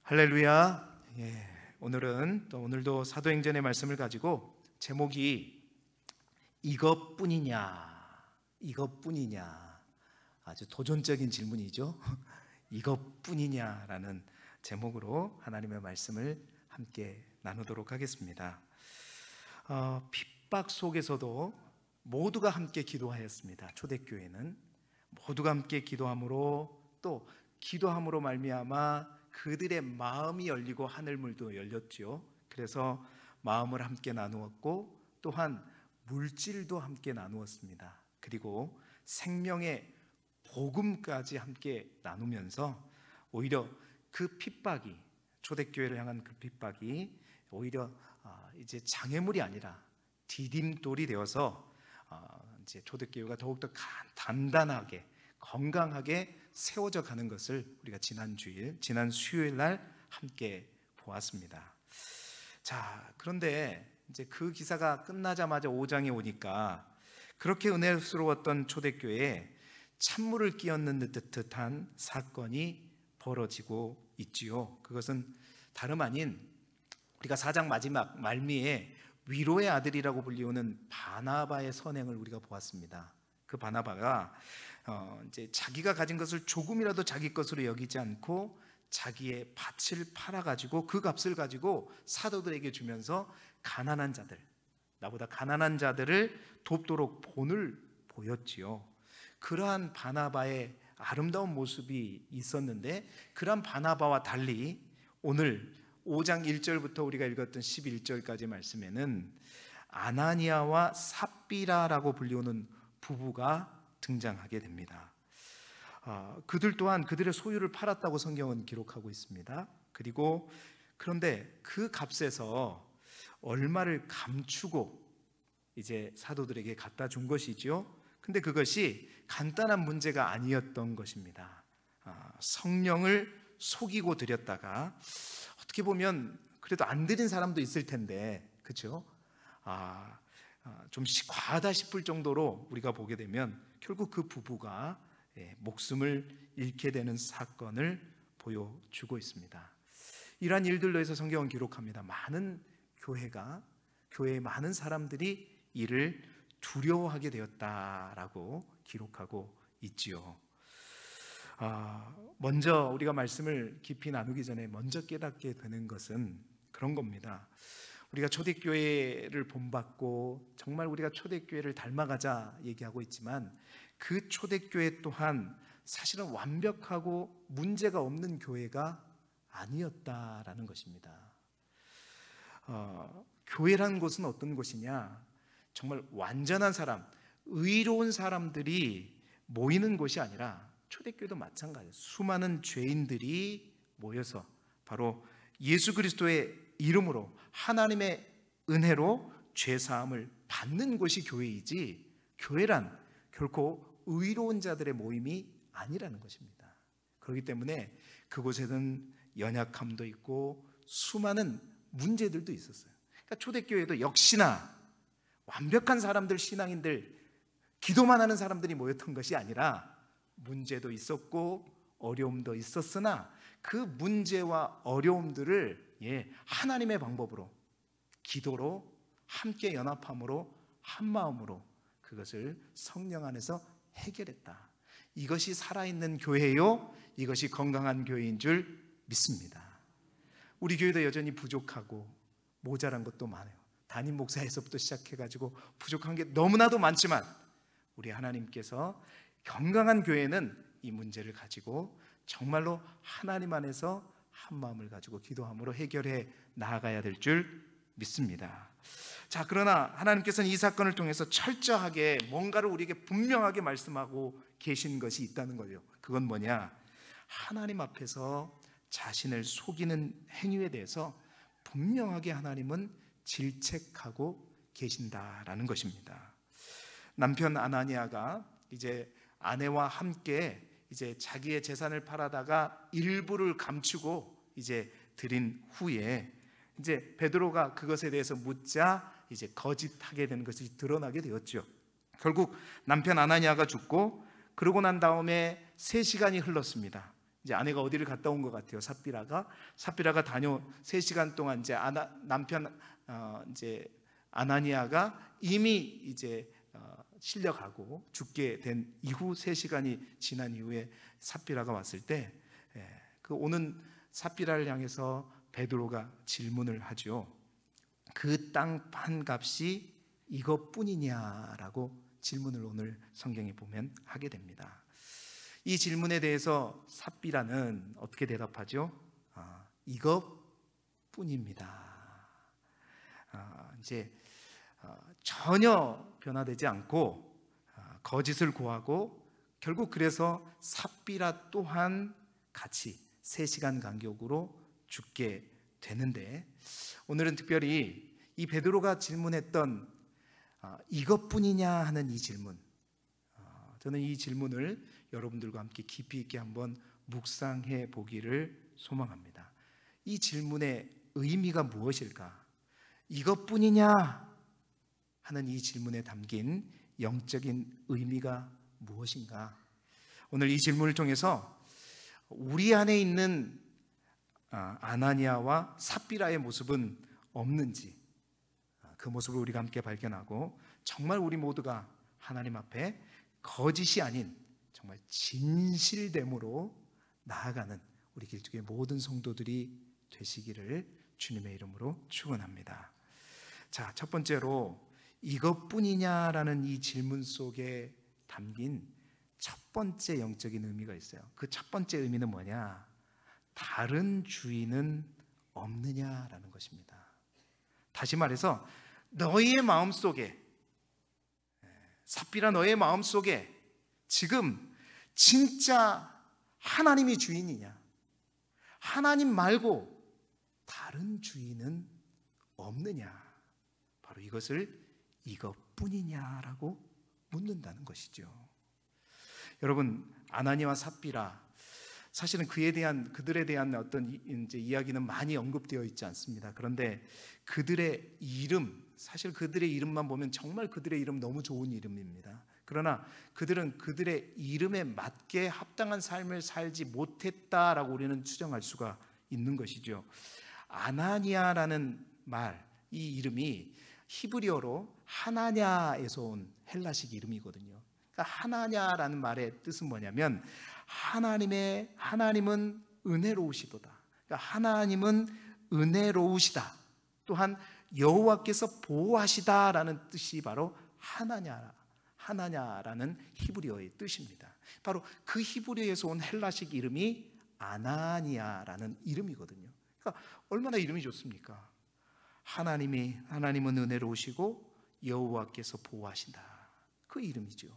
할렐루야. 오늘도 사도행전의 말씀을 가지고 제목이 이것뿐이냐 아주 도전적인 질문이죠. 이것뿐이냐라는 제목으로 하나님의 말씀을 함께 나누도록 하겠습니다. 핍박 속에서도 모두가 함께 기도하였습니다. 초대교회는 모두가 함께 기도함으로 또 기도함으로 말미암아 그들의 마음이 열리고 하늘문도 열렸죠. 그래서 마음을 함께 나누었고 또한 물질도 함께 나누었습니다. 그리고 생명의 복음까지 함께 나누면서 오히려 그 핍박이, 초대교회를 향한 그 핍박이 오히려 이제 장애물이 아니라 디딤돌이 되어서 이제 초대교회가 더욱더 단단하게 건강하게 세워져 가는 것을 우리가 지난 수요일 날 함께 보았습니다. 자, 그런데 이제 그 기사가 끝나자마자 5장에 오니까 그렇게 은혜스러웠던 초대교회에 찬물을 끼얹는 듯한 사건이 벌어지고 있지요. 그것은 다름 아닌 우리가 4장 마지막 말미에 위로의 아들이라고 불리우는 바나바의 선행을 우리가 보았습니다. 그 바나바가 이제 자기가 가진 것을 조금이라도 자기 것으로 여기지 않고 자기의 밭을 팔아가지고 그 값을 가지고 사도들에게 주면서 가난한 자들, 나보다 가난한 자들을 돕도록 본을 보였지요. 그러한 바나바의 아름다운 모습이 있었는데 그러한 바나바와 달리 오늘 5장 1절부터 우리가 읽었던 11절까지 말씀에는 아나니아와 삽비라라고 불리우는 부부가 등장하게 됩니다. 그들 또한 그들의 소유를 팔았다고 성경은 기록하고 있습니다. 그런데 그 값에서 얼마를 감추고 이제 사도들에게 갖다 준 것이죠. 근데 그것이 간단한 문제가 아니었던 것입니다. 성령을 속이고 드렸다가 어떻게 보면 그래도 안 드린 사람도 있을 텐데, 그렇죠? 좀 과하다 싶을 정도로 우리가 보게 되면 결국 그 부부가 목숨을 잃게 되는 사건을 보여주고 있습니다. 이러한 일들로 해서 성경은 기록합니다. 많은 교회의 많은 사람들이 이를 두려워하게 되었다라고 기록하고 있지요. 먼저 우리가 말씀을 깊이 나누기 전에 먼저 깨닫게 되는 것은 그런 겁니다. 우리가 초대교회를 본받고 정말 우리가 초대교회를 닮아가자 얘기하고 있지만 그 초대교회 또한 사실은 완벽하고 문제가 없는 교회가 아니었다라는 것입니다. 교회라는 곳은 어떤 곳이냐? 정말 완전한 사람, 의로운 사람들이 모이는 곳이 아니라 초대교회도 마찬가지예요. 수많은 죄인들이 모여서 바로 예수 그리스도의 이름으로 하나님의 은혜로 죄사함을 받는 곳이 교회이지, 교회란 결코 의로운 자들의 모임이 아니라는 것입니다. 그렇기 때문에 그곳에는 연약함도 있고 수많은 문제들도 있었어요. 그러니까 초대교회도 역시나 완벽한 사람들, 신앙인들, 기도만 하는 사람들이 모였던 것이 아니라 문제도 있었고 어려움도 있었으나 그 문제와 어려움들을 하나님의 방법으로, 기도로, 함께 연합함으로, 한마음으로 그것을 성령 안에서 해결했다. 이것이 살아있는 교회요, 이것이 건강한 교회인 줄 믿습니다. 우리 교회도 여전히 부족하고 모자란 것도 많아요. 담임 목사에서부터 시작해가지고 부족한 게 너무나도 많지만 우리 하나님께서 건강한 교회는 이 문제를 가지고 정말로 하나님 안에서 한 마음을 가지고 기도함으로 해결해 나아가야 될 줄 믿습니다. 자, 그러나 하나님께서는 이 사건을 통해서 철저하게 뭔가를 우리에게 분명하게 말씀하고 계신 것이 있다는 거예요. 그건 뭐냐? 하나님 앞에서 자신을 속이는 행위에 대해서 분명하게 하나님은 질책하고 계신다라는 것입니다. 남편 아나니아가 이제 아내와 함께 이제 자기의 재산을 팔아다가 일부를 감추고 이제 드린 후에 이제 베드로가 그것에 대해서 묻자 이제 거짓하게 되는 것이 드러나게 되었죠. 결국 남편 아나니아가 죽고 그러고 난 다음에 3시간이 흘렀습니다. 이제 아내가 어디를 갔다 온 것 같아요. 삽비라가 다녀 3시간 동안 이제 남편 이제 아나니아가 이미 이제 실려가고 죽게 된 이후 3시간이 지난 이후에 삽비라가 왔을 때 그 오는 삽비라를 향해서 베드로가 질문을 하죠. 그 땅 판값이 이것뿐이냐라고 질문을 오늘 성경에 보면 하게 됩니다. 이 질문에 대해서 삽비라는 어떻게 대답하죠? 이것뿐입니다. 이제 전혀 변화되지 않고 거짓을 고하고 결국 그래서 삽비라 또한 같이 3시간 간격으로 죽게 되는데, 오늘은 특별히 이 베드로가 질문했던 이것뿐이냐 하는 이 질문, 저는 이 질문을 여러분들과 함께 깊이 있게 한번 묵상해 보기를 소망합니다. 이 질문의 의미가 무엇일까? 이것뿐이냐 하는 이 질문에 담긴 영적인 의미가 무엇인가? 오늘 이 질문을 통해서 우리 안에 있는 아나니아와 삽비라의 모습은 없는지, 그 모습을 우리가 함께 발견하고 정말 우리 모두가 하나님 앞에 거짓이 아닌 정말 진실됨으로 나아가는 우리 길쭉의 모든 성도들이 되시기를 주님의 이름으로 축원합니다. 자, 첫 번째로 이것뿐이냐라는 이 질문 속에 담긴 첫 번째 영적인 의미가 있어요. 그 첫 번째 의미는 뭐냐? 다른 주인은 없느냐라는 것입니다. 다시 말해서 너희의 마음속에, 삽비라 너의 마음속에 지금 진짜 하나님이 주인이냐? 하나님 말고 다른 주인은 없느냐? 바로 이것을 이것뿐이냐라고 묻는다는 것이죠. 여러분, 아나니아와 삽비라, 사실은 그들에 대한 어떤 이제 이야기는 많이 언급되어 있지 않습니다. 그런데 그들의 이름, 사실 그들의 이름만 보면 정말 그들의 이름 너무 좋은 이름입니다. 그러나 그들은 그들의 이름에 맞게 합당한 삶을 살지 못했다라고 우리는 추정할 수가 있는 것이죠. 아나니아라는 말, 이 이름이 히브리어로 하나냐에서 온 헬라식 이름이거든요. 그러니까 하나냐라는 말의 뜻은 뭐냐면 하나님은 은혜로우시도다. 그러니까 하나님은 은혜로우시다. 또한 여호와께서 보호하시다라는 뜻이 바로 하나냐라는 히브리어의 뜻입니다. 바로 그 히브리어에서 온 헬라식 이름이 아나니아라는 이름이거든요. 그러니까 얼마나 이름이 좋습니까? 하나님은 은혜로우시고 여호와께서 보호하신다. 그 이름이죠.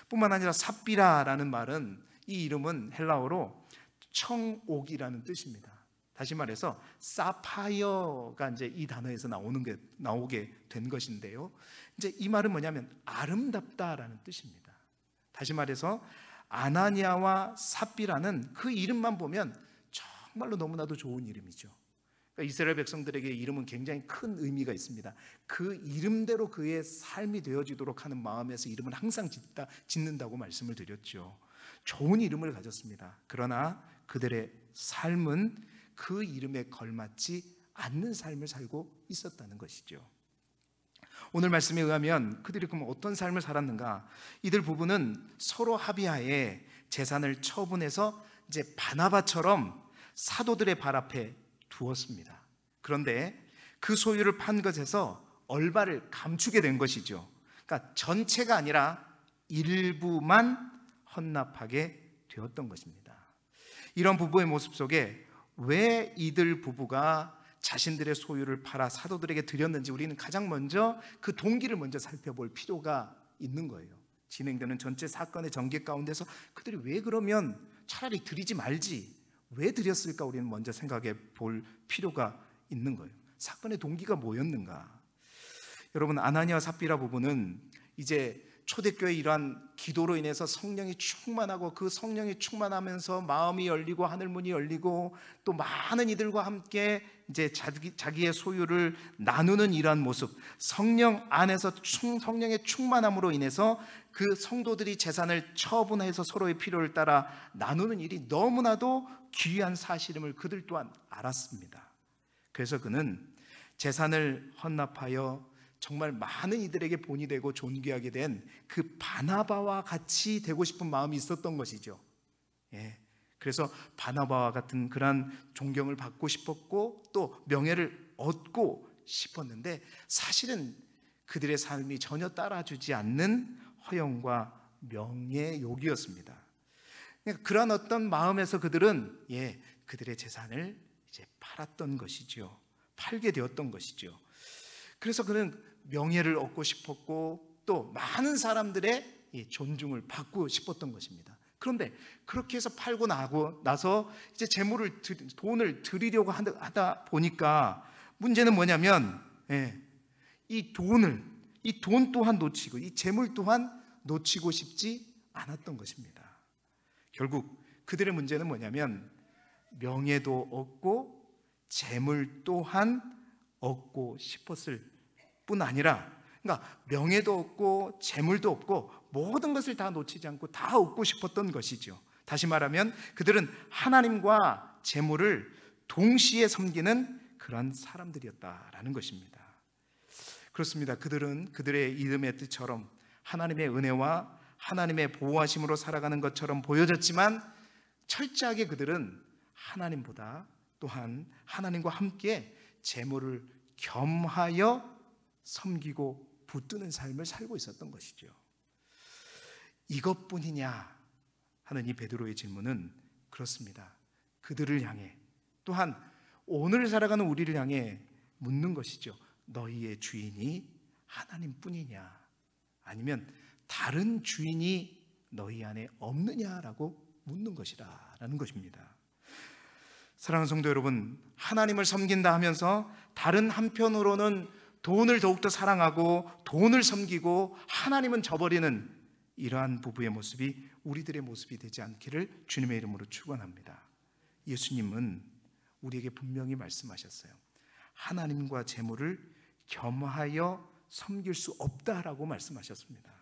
뿐만 아니라 삽비라라는 말은, 이 이름은 헬라어로 청옥이라는 뜻입니다. 다시 말해서 사파이어가 이제 이 단어에서 나오게 된 것인데요. 이제 이 말은 뭐냐면 아름답다라는 뜻입니다. 다시 말해서 아나니아와 삽비라는 그 이름만 보면 정말로 너무나도 좋은 이름이죠. 그러니까 이스라엘 백성들에게 이름은 굉장히 큰 의미가 있습니다. 그 이름대로 그의 삶이 되어지도록 하는 마음에서 이름을 항상 짓는다고 말씀을 드렸죠. 좋은 이름을 가졌습니다. 그러나 그들의 삶은 그 이름에 걸맞지 않는 삶을 살고 있었다는 것이죠. 오늘 말씀에 의하면 그들이 그럼 어떤 삶을 살았는가? 이들 부부는 서로 합의하에 재산을 처분해서 이제 바나바처럼 사도들의 발 앞에 두었습니다. 그런데 그 소유를 판 것에서 얼바를 감추게 된 것이죠. 그러니까 전체가 아니라 일부만 헌납하게 되었던 것입니다. 이런 부부의 모습 속에 왜 이들 부부가 자신들의 소유를 팔아 사도들에게 드렸는지 우리는 가장 먼저 그 동기를 먼저 살펴볼 필요가 있는 거예요. 진행되는 전체 사건의 전개 가운데서 그들이 왜 그러면 차라리 드리지 말지, 왜 드렸을까 우리는 먼저 생각해 볼 필요가 있는 거예요. 사건의 동기가 뭐였는가? 여러분, 아나니아와 삽비라 부부는 이제 초대교회 이러한 기도로 인해서 성령이 충만하고 그 성령이 충만하면서 마음이 열리고 하늘문이 열리고 또 많은 이들과 함께 이제 자기의 소유를 나누는 이러한 모습, 성령 안에서 성령의 충만함으로 인해서 그 성도들이 재산을 처분해서 서로의 필요를 따라 나누는 일이 너무나도 귀한 사실임을 그들 또한 알았습니다. 그래서 그는 재산을 헌납하여 정말 많은 이들에게 본이 되고 존귀하게 된 그 바나바와 같이 되고 싶은 마음이 있었던 것이죠. 그래서 바나바와 같은 그런 존경을 받고 싶었고 또 명예를 얻고 싶었는데 사실은 그들의 삶이 전혀 따라주지 않는 허영과 명예욕이었습니다. 그러한 어떤 마음에서 그들은 그들의 재산을 이제 팔았던 것이죠. 팔게 되었던 것이죠. 그래서 그는 명예를 얻고 싶었고 또 많은 사람들의 존중을 받고 싶었던 것입니다. 그런데 그렇게 해서 팔고 나서 이제 돈을 드리려고 하다 보니까 문제는 뭐냐면 이 돈 또한 놓치고 이 재물 또한 놓치고 싶지 않았던 것입니다. 결국 그들의 문제는 뭐냐면 명예도 얻고 재물 또한 얻고 싶었을 뿐 아니라, 그러니까 명예도 얻고 재물도 얻고 모든 것을 다 놓치지 않고 다 얻고 싶었던 것이죠. 다시 말하면 그들은 하나님과 재물을 동시에 섬기는 그런 사람들이었다라는 것입니다. 그렇습니다. 그들은 그들의 이름의 뜻처럼 하나님의 은혜와 하나님의 보호하심으로 살아가는 것처럼 보여졌지만 철저하게 그들은 하나님보다 또한 하나님과 함께 재물을 겸하여 섬기고 붙드는 삶을 살고 있었던 것이죠. 이것뿐이냐 하는 이 베드로의 질문은 그렇습니다. 그들을 향해 또한 오늘 살아가는 우리를 향해 묻는 것이죠. 너희의 주인이 하나님뿐이냐 아니면 다른 주인이 너희 안에 없느냐라고 묻는 것이라는 것입니다. 사랑하는 성도 여러분, 하나님을 섬긴다 하면서 다른 한편으로는 돈을 더욱더 사랑하고 돈을 섬기고 하나님은 저버리는 이러한 부부의 모습이 우리들의 모습이 되지 않기를 주님의 이름으로 축원합니다. 예수님은 우리에게 분명히 말씀하셨어요. 하나님과 재물을 겸하여 섬길 수 없다라고 말씀하셨습니다.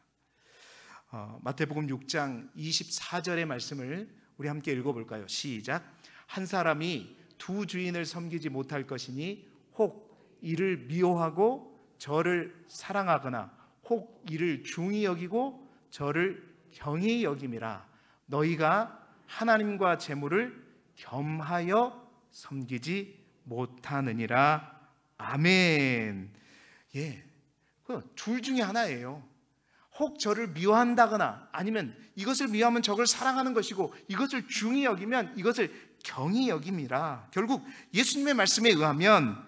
마태복음 6장 24절의 말씀을 우리 함께 읽어볼까요? 시작. 한 사람이 두 주인을 섬기지 못할 것이니 혹 이를 미워하고 저를 사랑하거나 혹 이를 중히 여기고 저를 경히 여김이라. 너희가 하나님과 재물을 겸하여 섬기지 못하느니라. 아멘. 둘 중에 하나예요. 혹 저를 미워한다거나 아니면 이것을 미워하면 저걸 사랑하는 것이고 이것을 중히 여기면 이것을 경히 여김이라. 결국 예수님의 말씀에 의하면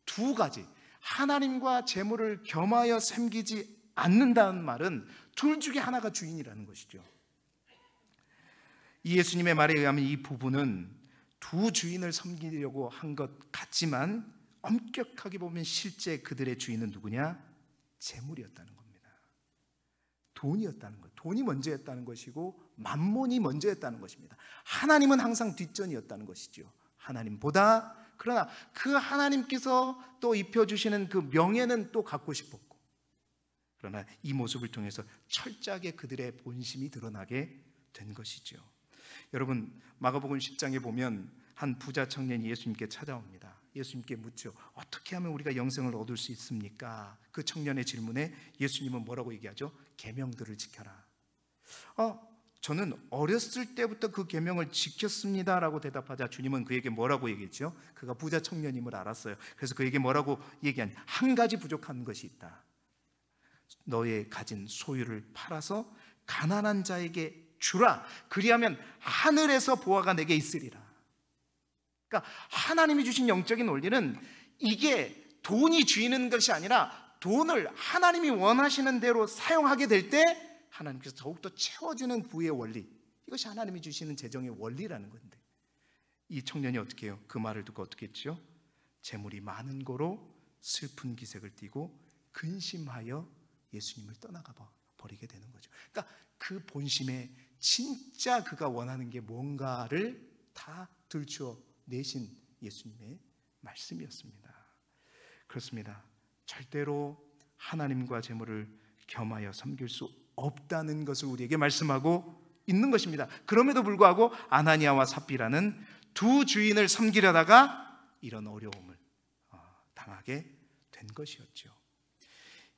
두 가지, 하나님과 재물을 겸하여 섬기지 않는다는 말은 둘 중에 하나가 주인이라는 것이죠. 이 예수님의 말에 의하면 이 부부는 두 주인을 섬기려고 한 것 같지만 엄격하게 보면 실제 그들의 주인은 누구냐? 재물이었다는 겁니다. 돈이었다는 것, 돈이 먼저였다는 것이고 만몬이 먼저였다는 것입니다. 하나님은 항상 뒷전이었다는 것이죠. 하나님보다. 그러나 그 하나님께서 또 입혀주시는 그 명예는 또 갖고 싶었고, 그러나 이 모습을 통해서 철저하게 그들의 본심이 드러나게 된 것이죠. 여러분, 마가복음 10장에 보면 한 부자 청년이 예수님께 찾아옵니다. 예수님께 묻죠. 어떻게 하면 우리가 영생을 얻을 수 있습니까? 그 청년의 질문에 예수님은 뭐라고 얘기하죠? 계명들을 지켜라. 저는 어렸을 때부터 그 계명을 지켰습니다라고 대답하자 주님은 그에게 뭐라고 얘기했죠? 그가 부자 청년임을 알았어요. 그래서 그에게 뭐라고 얘기하냐? 한 가지 부족한 것이 있다. 너의 가진 소유를 팔아서 가난한 자에게 주라. 그리하면 하늘에서 보화가 내게 있으리라. 그러니까 하나님이 주신 영적인 원리는 이게 돈이 주인인 것이 아니라 돈을 하나님이 원하시는 대로 사용하게 될 때 하나님께서 더욱더 채워주는 부의 원리, 이것이 하나님이 주시는 재정의 원리라는 건데, 이 청년이 어떻게 해요? 그 말을 듣고 어떻게 했죠? 재물이 많은 거로 슬픈 기색을 띠고 근심하여 예수님을 떠나가 버리게 되는 거죠. 그러니까 그 본심에 진짜 그가 원하는 게 뭔가를 다 들추어 내신 예수님의 말씀이었습니다. 그렇습니다. 절대로 하나님과 재물을 겸하여 섬길 수 없다는 것을 우리에게 말씀하고 있는 것입니다. 그럼에도 불구하고 아나니아와 삽비라는 두 주인을 섬기려다가 이런 어려움을 당하게 된 것이었죠.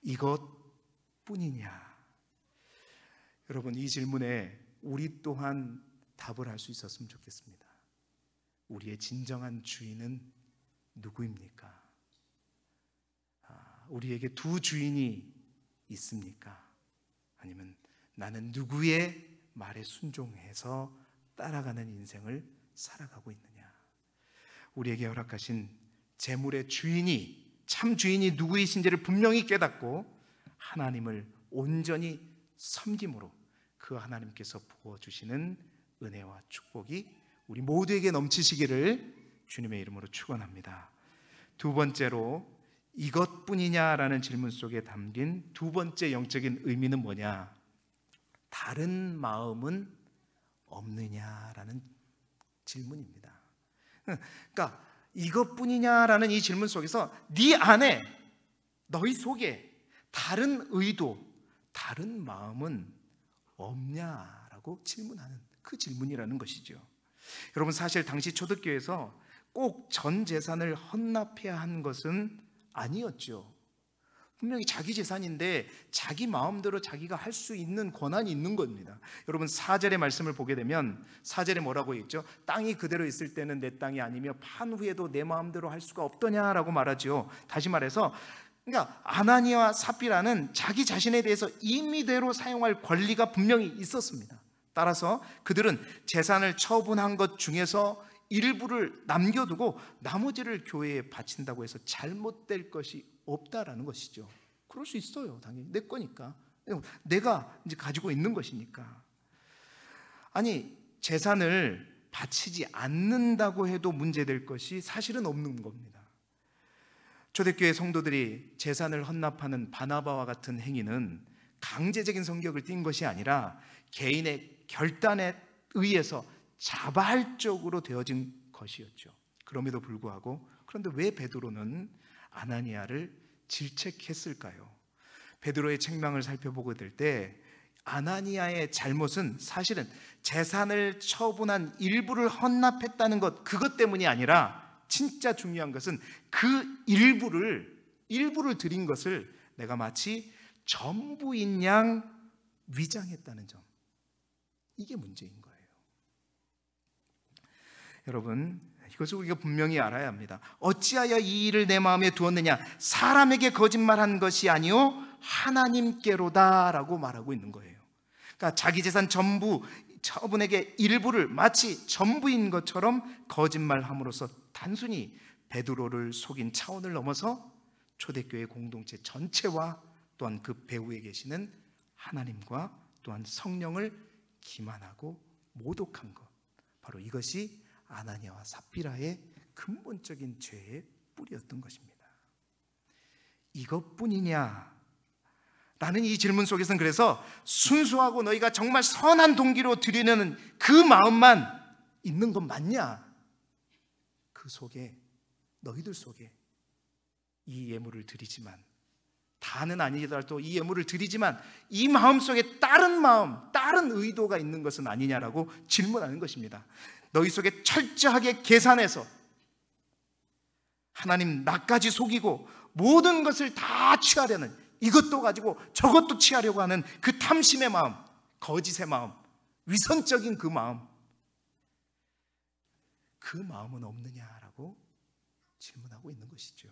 이것뿐이냐? 여러분, 이 질문에 우리 또한 답을 할 수 있었으면 좋겠습니다. 우리의 진정한 주인은 누구입니까? 우리에게 두 주인이 있습니까? 아니면 나는 누구의 말에 순종해서 따라가는 인생을 살아가고 있느냐? 우리에게 허락하신 재물의 주인이, 참 주인이 누구이신지를 분명히 깨닫고 하나님을 온전히 섬김으로 그 하나님께서 부어주시는 은혜와 축복이 우리 모두에게 넘치시기를 주님의 이름으로 축원합니다. 두 번째로, 이것뿐이냐라는 질문 속에 담긴 두 번째 영적인 의미는 뭐냐? 다른 마음은 없느냐라는 질문입니다. 그러니까 이것뿐이냐라는 이 질문 속에서 네 안에, 너희 속에 다른 의도, 다른 마음은 없냐라고 질문하는 그 질문이라는 것이죠. 여러분, 사실 당시 초대교회에서 꼭 전 재산을 헌납해야 한 것은 아니었죠. 분명히 자기 재산인데 자기 마음대로 자기가 할 수 있는 권한이 있는 겁니다. 여러분, 4절의 말씀을 보게 되면 4절에 뭐라고 했죠? 땅이 그대로 있을 때는 내 땅이 아니며 판 후에도 내 마음대로 할 수가 없더냐라고 말하죠. 다시 말해서, 그러니까 아나니아와 삽비라는 자기 자신에 대해서 임의대로 사용할 권리가 분명히 있었습니다. 따라서 그들은 재산을 처분한 것 중에서 일부를 남겨두고 나머지를 교회에 바친다고 해서 잘못될 것이 없다라는 것이죠. 그럴 수 있어요. 당연히 내 거니까, 내가 이제 가지고 있는 것이니까. 아니, 재산을 바치지 않는다고 해도 문제될 것이 사실은 없는 겁니다. 초대교회 성도들이 재산을 헌납하는 바나바와 같은 행위는 강제적인 성격을 띈 것이 아니라 개인의 결단에 의해서 자발적으로 되어진 것이었죠. 그럼에도 불구하고, 그런데 왜 베드로는 아나니아를 질책했을까요? 베드로의 책망을 살펴보게 될 때 아나니아의 잘못은 사실은 재산을 처분한 일부를 헌납했다는 것, 그것 때문이 아니라 진짜 중요한 것은 그 일부를 드린 것을 내가 마치 전부인 양 위장했다는 점, 이게 문제인 거예요. 여러분, 이것을 우리가 분명히 알아야 합니다. 어찌하여 이 일을 내 마음에 두었느냐? 사람에게 거짓말한 것이 아니요 하나님께로다 라고 말하고 있는 거예요. 그러니까 자기 재산 전부, 저분에게 일부를 마치 전부인 것처럼 거짓말함으로써 단순히 베드로를 속인 차원을 넘어서 초대교회 공동체 전체와 또한 그 배후에 계시는 하나님과 또한 성령을 기만하고 모독한 것, 바로 이것이 아나니아와 삽비라의 근본적인 죄의 뿌리였던 것입니다. 이것뿐이냐? 라는 이 질문 속에서는 그래서 순수하고 너희가 정말 선한 동기로 드리는 그 마음만 있는 것 맞냐? 그 속에, 너희들 속에 이 예물을 드리지만, 다는 아니더라도 이 예물을 드리지만 이 마음 속에 다른 마음, 다른 의도가 있는 것은 아니냐라고 질문하는 것입니다. 너희 속에 철저하게 계산해서 하나님 나까지 속이고 모든 것을 다 취하려는, 이것도 가지고 저것도 취하려고 하는 그 탐심의 마음, 거짓의 마음, 위선적인 그 마음, 그 마음은 없느냐라고 질문하고 있는 것이죠.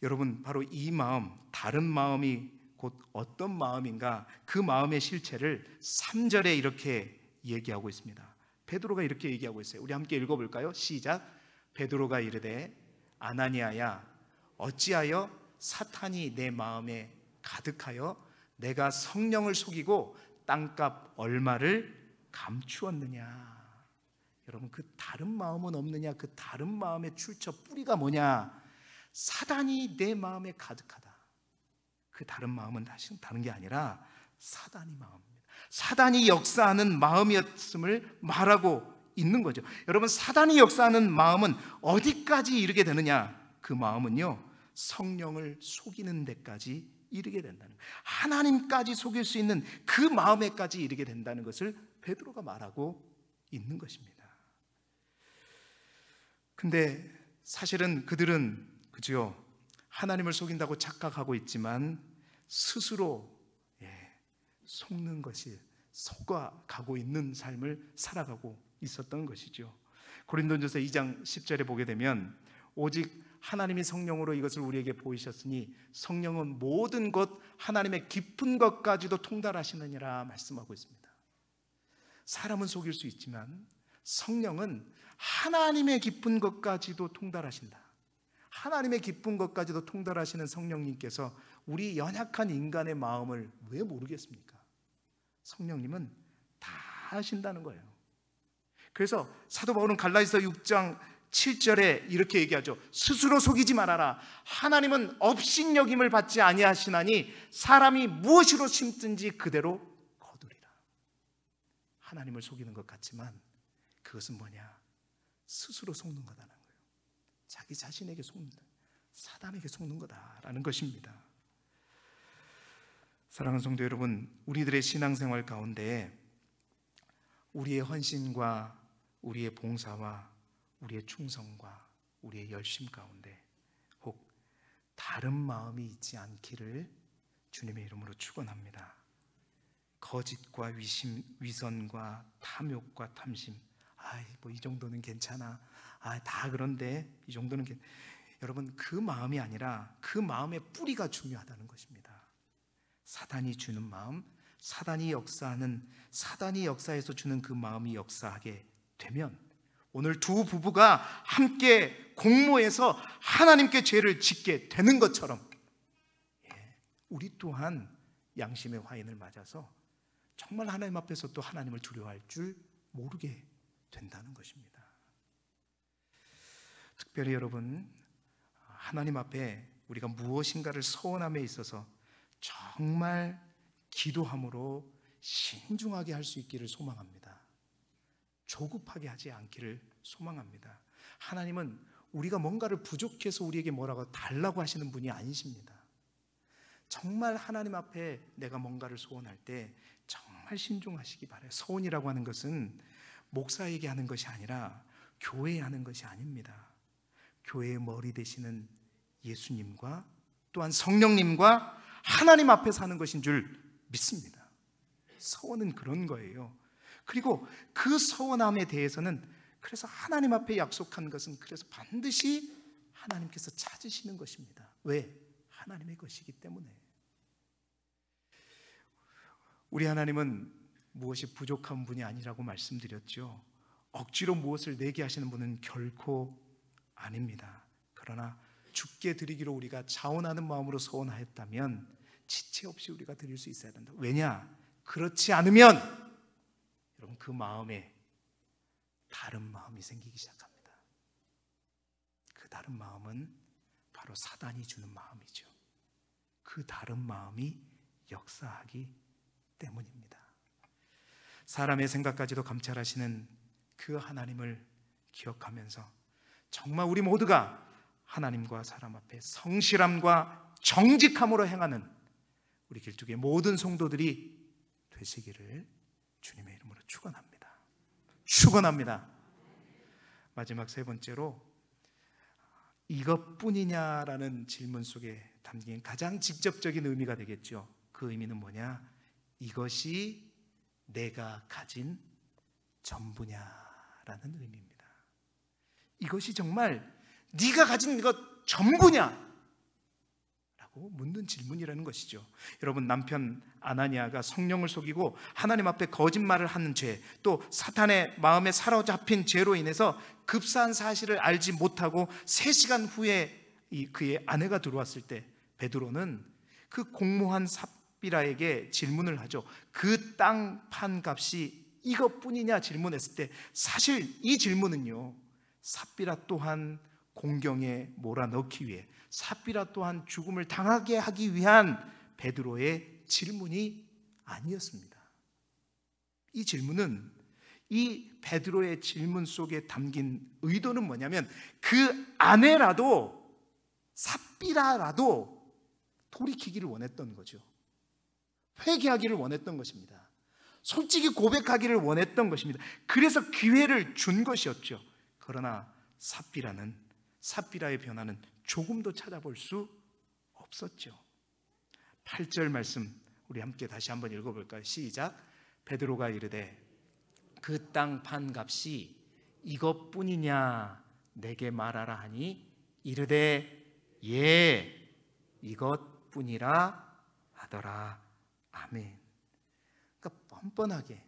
여러분, 바로 이 마음, 다른 마음이 곧 어떤 마음인가, 그 마음의 실체를 3절에 이렇게 얘기하고 있습니다. 베드로가 이렇게 얘기하고 있어요. 우리 함께 읽어볼까요? 시작. 베드로가 이르되 아나니아야, 어찌하여 사탄이 내 마음에 가득하여 내가 성령을 속이고 땅값 얼마를 감추었느냐? 여러분, 그 다른 마음은 없느냐? 그 다른 마음의 출처, 뿌리가 뭐냐? 사단이 내 마음에 가득하다. 그 다른 마음은 다른 게 아니라 사단이 마음입니다. 사단이 역사하는 마음이었음을 말하고 있는 거죠. 여러분, 사단이 역사하는 마음은 어디까지 이르게 되느냐? 그 마음은요, 성령을 속이는 데까지 이르게 된다는 거예요. 하나님까지 속일 수 있는 그 마음에까지 이르게 된다는 것을 베드로가 말하고 있는 것입니다. 근데 사실은 그들은 그죠, 하나님을 속인다고 착각하고 있지만 스스로 속는 것이 속아가고 있는 삶을 살아가고 있었던 것이죠. 고린도전서 2장 10절에 보게 되면 오직 하나님이 성령으로 이것을 우리에게 보이셨으니 성령은 모든 것 하나님의 깊은 것까지도 통달하시느니라 말씀하고 있습니다. 사람은 속일 수 있지만 성령은 하나님의 깊은 것까지도 통달하신다. 하나님의 깊은 것까지도 통달하시는 성령님께서 우리 연약한 인간의 마음을 왜 모르겠습니까? 성령님은 다 아신다는 거예요. 그래서 사도 바울은 갈라디아서 6장 7절에 이렇게 얘기하죠. 스스로 속이지 말아라. 하나님은 업신여김을 받지 아니하시나니 사람이 무엇으로 심든지 그대로 거두리라. 하나님을 속이는 것 같지만 그것은 뭐냐? 스스로 속는 거다라는 거예요. 자기 자신에게 속는다. 사단에게 속는 거다라는 것입니다. 사랑하는 성도 여러분, 우리들의 신앙생활 가운데 우리의 헌신과 우리의 봉사와 우리의 충성과 우리의 열심 가운데 혹 다른 마음이 있지 않기를 주님의 이름으로 축원합니다. 거짓과 위선과 탐욕과 탐심, 뭐 이 정도는 괜찮아, 다 그런데 이 정도는 여러분, 그 마음이 아니라 그 마음의 뿌리가 중요하다는 것입니다. 사단이 주는 마음, 사단이 역사해서 주는 그 마음이 역사하게 되면 오늘 두 부부가 함께 공모해서 하나님께 죄를 짓게 되는 것처럼 우리 또한 양심의 화인을 맞아서 정말 하나님 앞에서 또 하나님을 두려워할 줄 모르게 된다는 것입니다. 특별히 여러분, 하나님 앞에 우리가 무엇인가를 소원함에 있어서 정말 기도함으로 신중하게 할 수 있기를 소망합니다. 조급하게 하지 않기를 소망합니다. 하나님은 우리가 뭔가를 부족해서 우리에게 뭐라고 달라고 하시는 분이 아니십니다. 정말 하나님 앞에 내가 뭔가를 소원할 때 정말 신중하시기 바라요. 소원이라고 하는 것은 목사에게 하는 것이 아니라 교회에 하는 것이 아닙니다. 교회의 머리 되시는 예수님과 또한 성령님과 하나님 앞에서 하는 것인 줄 믿습니다. 서원은 그런 거예요. 그리고 그 서원함에 대해서는 그래서 하나님 앞에 약속한 것은 그래서 반드시 하나님께서 찾으시는 것입니다. 왜? 하나님의 것이기 때문에. 우리 하나님은 무엇이 부족한 분이 아니라고 말씀드렸죠. 억지로 무엇을 내게 하시는 분은 결코 아닙니다. 그러나 주께 드리기로 우리가 자원하는 마음으로 소원하였다면 지체 없이 우리가 드릴 수 있어야 된다. 왜냐? 그렇지 않으면 여러분, 그 마음에 다른 마음이 생기기 시작합니다. 그 다른 마음은 바로 사단이 주는 마음이죠. 그 다른 마음이 역사하기 때문입니다. 사람의 생각까지도 감찰하시는 그 하나님을 기억하면서 정말 우리 모두가 하나님과 사람 앞에 성실함과 정직함으로 행하는 우리 길쭉의 모든 성도들이 되시기를 주님의 이름으로 축원합니다. 축원합니다. 마지막 세 번째로 이것뿐이냐라는 질문 속에 담긴 가장 직접적인 의미가 되겠죠. 그 의미는 뭐냐? 이것이 내가 가진 전부냐라는 의미입니다. 이것이 정말 네가 가진 것 전부냐? 라고 묻는 질문이라는 것이죠. 여러분, 남편 아나니아가 성령을 속이고 하나님 앞에 거짓말을 하는 죄, 또 사탄의 마음에 사로잡힌 죄로 인해서 급사한 사실을 알지 못하고 3시간 후에 그의 아내가 들어왔을 때 베드로는 그 공모한 삽비라에게 질문을 하죠. 그 땅 판 값이 이것뿐이냐 질문했을 때 사실 이 질문은요, 삽비라 또한 공경에 몰아넣기 위해, 삽비라 또한 죽음을 당하게 하기 위한 베드로의 질문이 아니었습니다. 이 질문은, 이 베드로의 질문 속에 담긴 의도는 뭐냐면 그 아내라도, 삽비라라도 돌이키기를 원했던 거죠. 회개하기를 원했던 것입니다. 솔직히 고백하기를 원했던 것입니다. 그래서 기회를 준 것이었죠. 그러나 삽비라의 변화는 조금도 찾아볼 수 없었죠. 8절 말씀 우리 함께 다시 한번 읽어볼까요? 시작. 베드로가 이르되 그 땅 판 값이 이것뿐이냐 내게 말하라 하니 이르되 예 이것뿐이라 하더라. 아멘. 그러니까 뻔뻔하게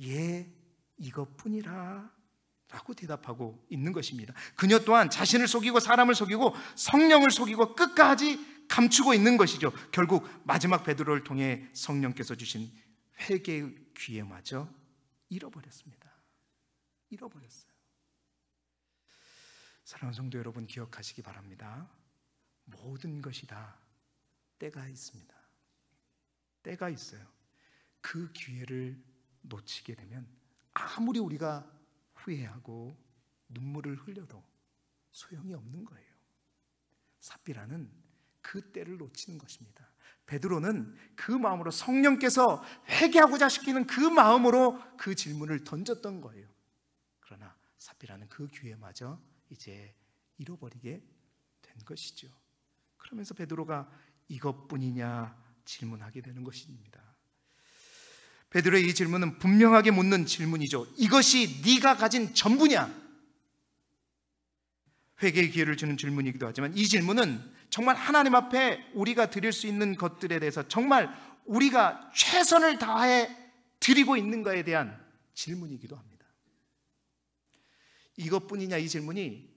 예 이것뿐이라 라고 대답하고 있는 것입니다. 그녀 또한 자신을 속이고 사람을 속이고 성령을 속이고 끝까지 감추고 있는 것이죠. 결국 마지막 베드로를 통해 성령께서 주신 회개의 기회마저 잃어버렸습니다. 잃어버렸어요. 사랑하는 성도 여러분, 기억하시기 바랍니다. 모든 것이 다 때가 있습니다. 때가 있어요. 그 기회를 놓치게 되면 아무리 우리가 후회하고 눈물을 흘려도 소용이 없는 거예요. 삽비라는 그 때를 놓치는 것입니다. 베드로는 그 마음으로, 성령께서 회개하고자 시키는 그 마음으로 그 질문을 던졌던 거예요. 그러나 삽비라는 그 기회마저 이제 잃어버리게 된 것이죠. 그러면서 베드로가 이것뿐이냐 질문하게 되는 것입니다. 베드로의 이 질문은 분명하게 묻는 질문이죠. 이것이 네가 가진 전부냐? 회개의 기회를 주는 질문이기도 하지만 이 질문은 정말 하나님 앞에 우리가 드릴 수 있는 것들에 대해서 정말 우리가 최선을 다해 드리고 있는 것에 대한 질문이기도 합니다. 이것뿐이냐, 이 질문이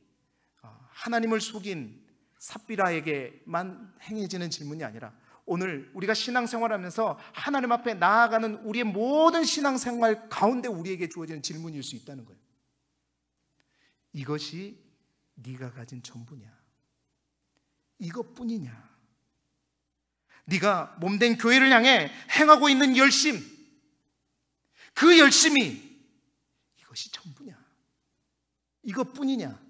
하나님을 속인 삽비라에게만 행해지는 질문이 아니라 오늘 우리가 신앙생활하면서 하나님 앞에 나아가는 우리의 모든 신앙생활 가운데 우리에게 주어지는 질문일 수 있다는 거예요. 이것이 네가 가진 전부냐? 이것뿐이냐? 네가 몸된 교회를 향해 행하고 있는 열심, 그 열심이 이것이 전부냐? 이것뿐이냐?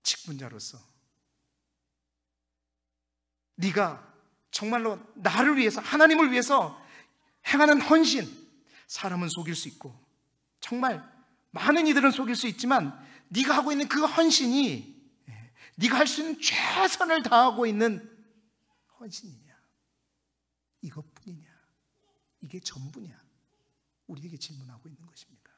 직분자로서 네가 정말로 나를 위해서, 하나님을 위해서 행하는 헌신, 사람은 속일 수 있고 정말 많은 이들은 속일 수 있지만 네가 하고 있는 그 헌신이 네가 할 수 있는 최선을 다하고 있는 헌신이냐? 이것뿐이냐? 이게 전부냐? 우리에게 질문하고 있는 것입니다.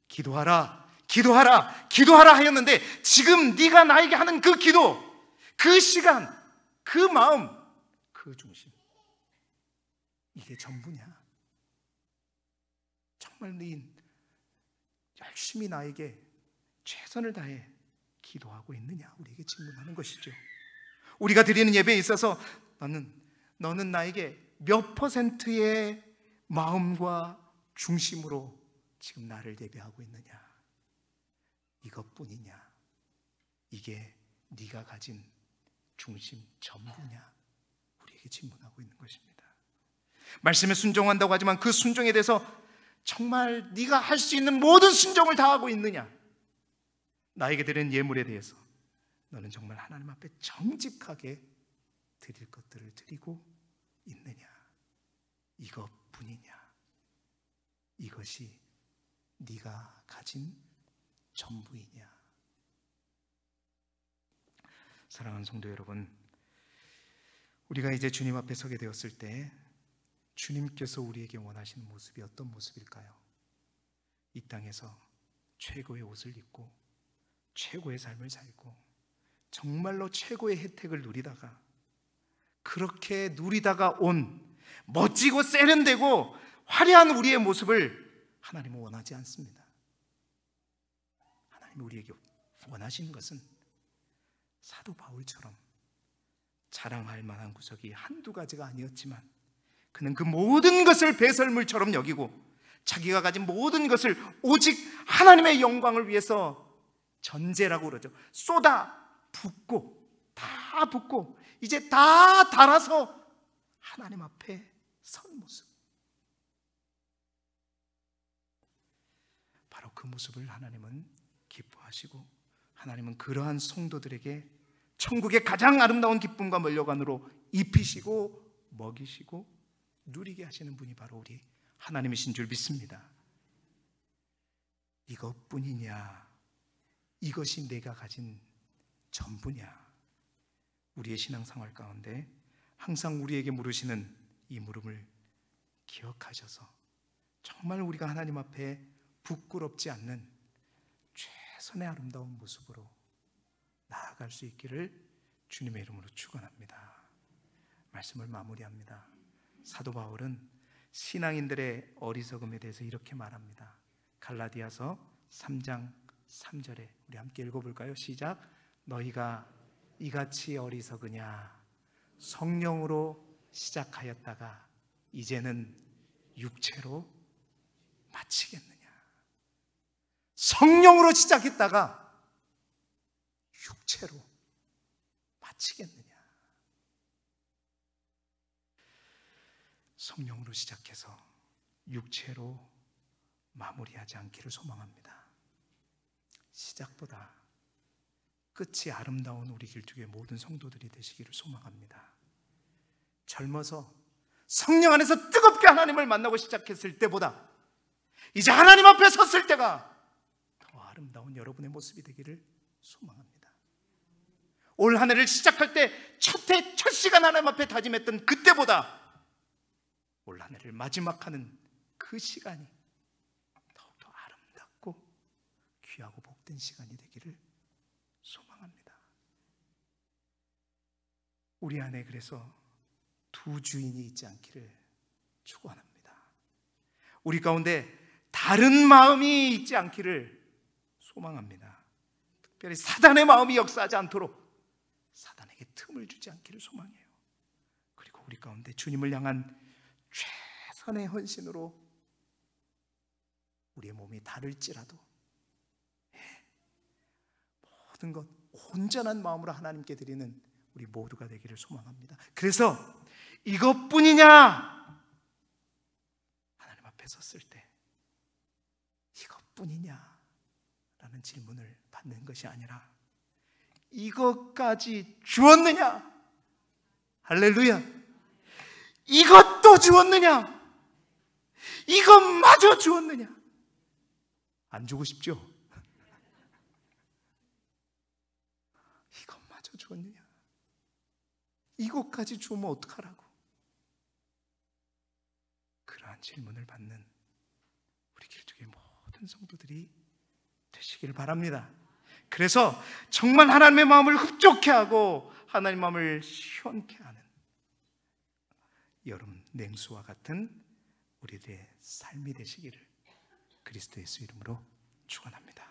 기도하라, 기도하라, 기도하라 하였는데 지금 네가 나에게 하는 그 기도, 그 시간, 그 마음, 그 중심, 이게 전부냐? 정말 네 열심히 나에게 최선을 다해 기도하고 있느냐? 우리에게 질문하는 것이죠. 우리가 드리는 예배에 있어서 너는 나에게 몇 %의 마음과 중심으로 지금 나를 예배하고 있느냐? 이것뿐이냐? 이게 네가 가진 중심 전부냐? 우리에게 질문하고 있는 것입니다. 말씀에 순종한다고 하지만 그 순종에 대해서 정말 네가 할 수 있는 모든 순종을 다하고 있느냐? 나에게 드리는 예물에 대해서 너는 정말 하나님 앞에 정직하게 드릴 것들을 드리고 있느냐? 이것뿐이냐? 이것이 네가 가진 전부이냐? 사랑하는 성도 여러분, 우리가 이제 주님 앞에 서게 되었을 때 주님께서 우리에게 원하시는 모습이 어떤 모습일까요? 이 땅에서 최고의 옷을 입고 최고의 삶을 살고 정말로 최고의 혜택을 누리다가, 그렇게 누리다가 온 멋지고 세련되고 화려한 우리의 모습을 하나님은 원하지 않습니다. 하나님이 우리에게 원하시는 것은 사도 바울처럼 자랑할 만한 구석이 한두 가지가 아니었지만 그는 그 모든 것을 배설물처럼 여기고 자기가 가진 모든 것을 오직 하나님의 영광을 위해서 전제라고 그러죠. 쏟아 붓고 다 붓고 이제 다 달아서 하나님 앞에 선 모습, 바로 그 모습을 하나님은 기뻐하시고, 하나님은 그러한 성도들에게 천국의 가장 아름다운 기쁨과 면류관으로 입히시고 먹이시고 누리게 하시는 분이 바로 우리 하나님이신 줄 믿습니다. 이것뿐이냐? 이것이 내가 가진 전부냐? 우리의 신앙생활 가운데 항상 우리에게 물으시는 이 물음을 기억하셔서 정말 우리가 하나님 앞에 부끄럽지 않는 최선의 아름다운 모습으로 나아갈 수 있기를 주님의 이름으로 축원합니다. 말씀을 마무리합니다. 사도 바울은 신앙인들의 어리석음에 대해서 이렇게 말합니다. 갈라디아서 3장 3절에 우리 함께 읽어볼까요? 시작. 너희가 이같이 어리석으냐? 성령으로 시작하였다가 이제는 육체로 마치겠느냐? 성령으로 시작했다가 육체로 마치겠느냐? 성령으로 시작해서 육체로 마무리하지 않기를 소망합니다. 시작보다 끝이 아름다운 우리 길쭉의 모든 성도들이 되시기를 소망합니다. 젊어서 성령 안에서 뜨겁게 하나님을 만나고 시작했을 때보다 이제 하나님 앞에 섰을 때가 더 아름다운 여러분의 모습이 되기를 소망합니다. 올 한 해를 시작할 때 첫 시간 하나님 앞에 다짐했던 그때보다 올 한 해를 마지막하는 그 시간이 더욱더 아름답고 귀하고 복된 시간이 되기를 소망합니다. 우리 안에 그래서 두 주인이 있지 않기를 축원합니다. 우리 가운데 다른 마음이 있지 않기를 소망합니다. 특별히 사단의 마음이 역사하지 않도록 사단에게 틈을 주지 않기를 소망해요. 그리고 우리 가운데 주님을 향한 최선의 헌신으로 우리의 몸이 다를지라도 모든 것 온전한 마음으로 하나님께 드리는 우리 모두가 되기를 소망합니다. 그래서 이것뿐이냐? 하나님 앞에 섰을 때 이것뿐이냐? 라는 질문을 받는 것이 아니라 이것까지 주었느냐? 할렐루야! 이것도 주었느냐? 이것마저 주었느냐? 안 주고 싶죠? 이것마저 주었느냐? 이것까지 주면 어떡하라고? 그러한 질문을 받는 우리 길쭉의 모든 성도들이 되시길 바랍니다. 그래서 정말 하나님의 마음을 흡족해 하고 하나님의 마음을 시원케 하는 여름 냉수와 같은 우리들의 삶이 되시기를 그리스도 예수 이름으로 축원합니다.